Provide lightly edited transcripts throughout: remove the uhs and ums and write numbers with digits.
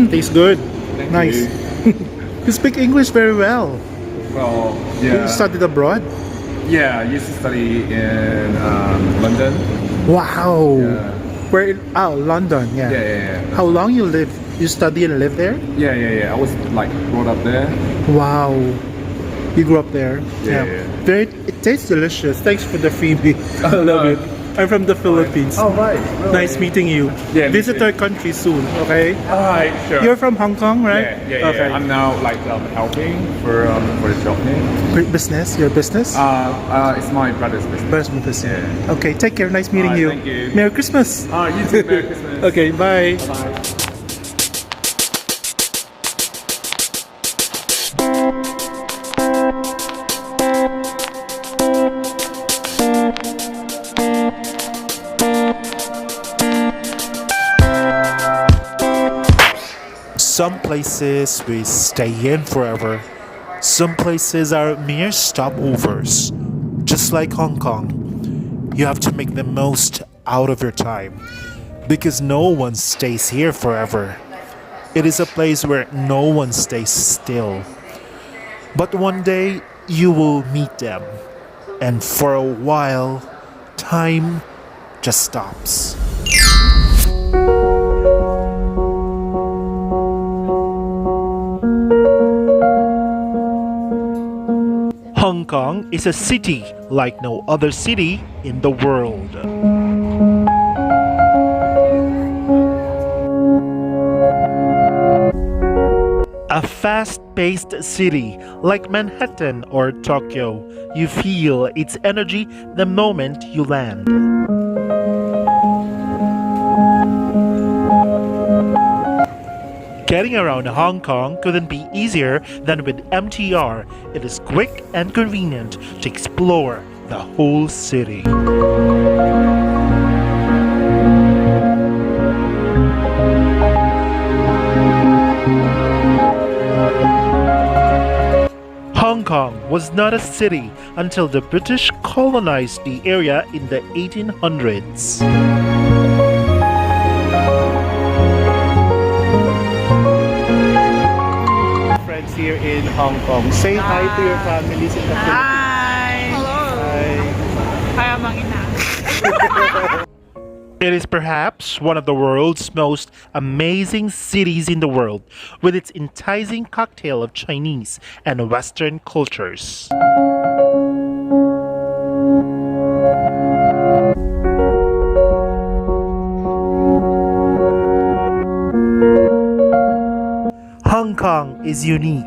Tastes good. Thank Nice. you. You speak English very well. Well, You yeah. studied abroad? Yeah, I used to study in London. Wow. Yeah. Where? London. Yeah. Yeah. How long you live? You study and live there? Yeah. I was like brought up there. Wow. You grew up there. Yeah. Very. It tastes delicious. Thanks for the freebie. I love it. I'm from the Philippines. Oh, right. Really? Nice meeting you. Yeah, me Visit too. our country soon. Okay. Alright, sure. You're from Hong Kong, right? Yeah. Okay. I'm now like helping for the shop here. Business. Your business. It's my brother's business. Business. Yeah. Okay. Take care. Nice meeting Alright, you. thank you. Merry Christmas. You too. Merry Christmas. Okay. Bye. Bye. Some places we stay in forever. Some places are mere stopovers. Just like Hong Kong, you have to make the most out of your time because no one stays here forever. It is a place where no one stays still. But one day you will meet them, and for a while, time just stops. Hong Kong is a city like no other city in the world. A fast-paced city like Manhattan or Tokyo, you feel its energy the moment you land. Getting around Hong Kong couldn't be easier than with MTR. It is quick and convenient to explore the whole city. Hong Kong was not a city until the British colonized the area in the 1800s. Friends here in Hong Kong. Say hi to your families in the Philippines. Hi! Hello! Kaya mangina. It is perhaps one of the world's most amazing cities in the world, with its enticing cocktail of Chinese and Western cultures. Hong Kong is unique,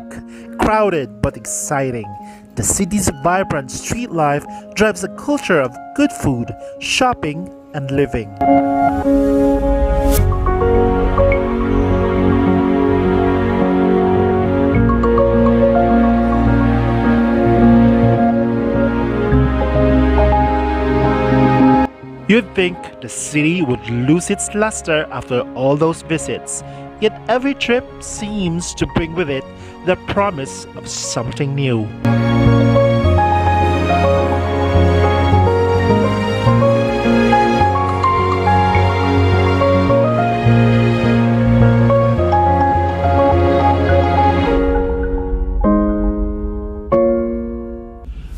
crowded but exciting. The city's vibrant street life drives a culture of good food, shopping, and living. You'd think the city would lose its luster after all those visits, yet every trip seems to bring with it the promise of something new.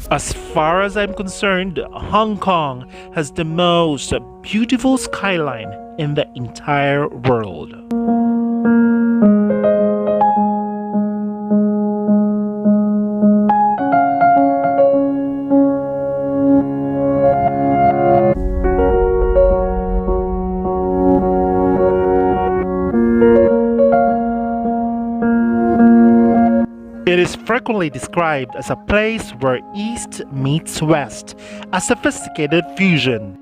As far as I'm concerned, Hong Kong has the most beautiful skyline in the entire world. It is frequently described as a place where East meets West, a sophisticated fusion.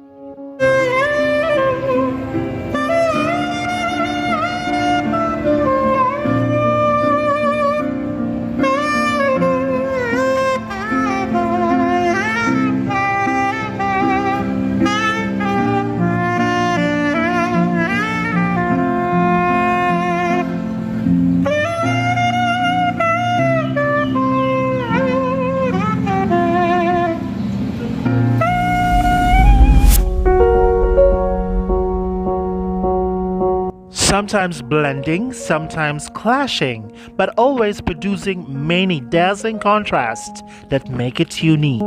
sometimes blending, sometimes clashing, but always producing many dazzling contrasts that make it unique.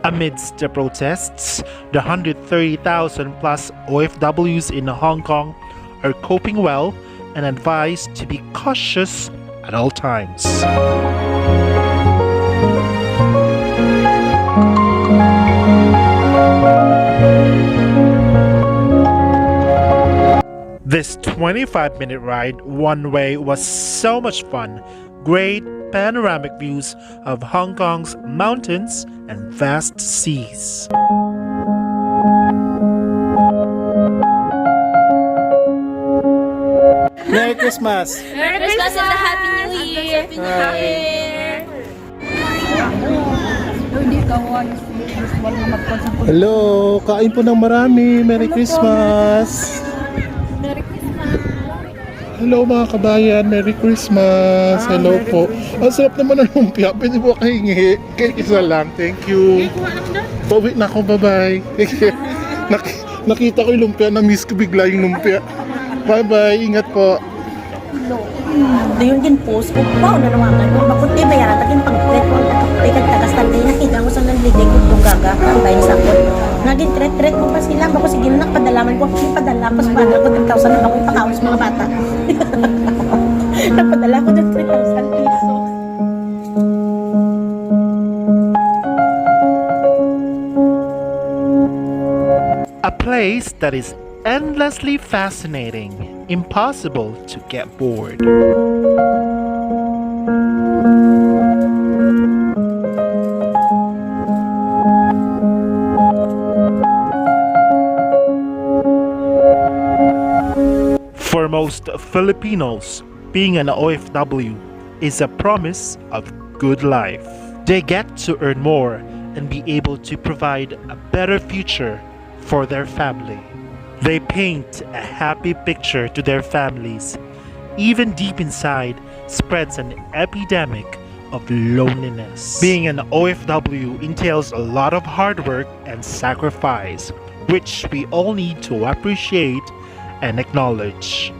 Amidst the protests, the 130,000 plus OFWs in Hong Kong are coping well and advised to be cautious at all times. This 25-minute ride one way was so much fun. Great panoramic views of Hong Kong's mountains and vast seas. Merry Christmas! Merry Christmas and a Happy New Year! Hello! Kain po ng marami! Merry Christmas! Hello mga kabayan! Merry Christmas! Hello po! Ang sarap naman ng lumpia! Pwede po kahingi! Kahit isa lang! Thank you! Pauwi na ako! Bye-bye! Nakita ko yung lumpia! Na-miss ko bigla yung lumpia! Bye-bye! Ingat po! Dayon din post ko pa na nawakan ko makunti bayaran takin pang-threat ko ikat kakastan din nakita ko sa nanligay ko kung gaga ang bayan sa ko naging threat mo pa sila bako sige na nakpadalaman ko padala pas padala ko 10,000 na ako ipakaon sa mga bata nagpadala ko ng 3,000 pesos. A place that is endlessly fascinating, impossible to get bored. For most Filipinos, being an OFW is a promise of good life. They get to earn more and be able to provide a better future for their family. They paint a happy picture to their families. Even deep inside spreads an epidemic of loneliness. Being an OFW entails a lot of hard work and sacrifice, which we all need to appreciate and acknowledge.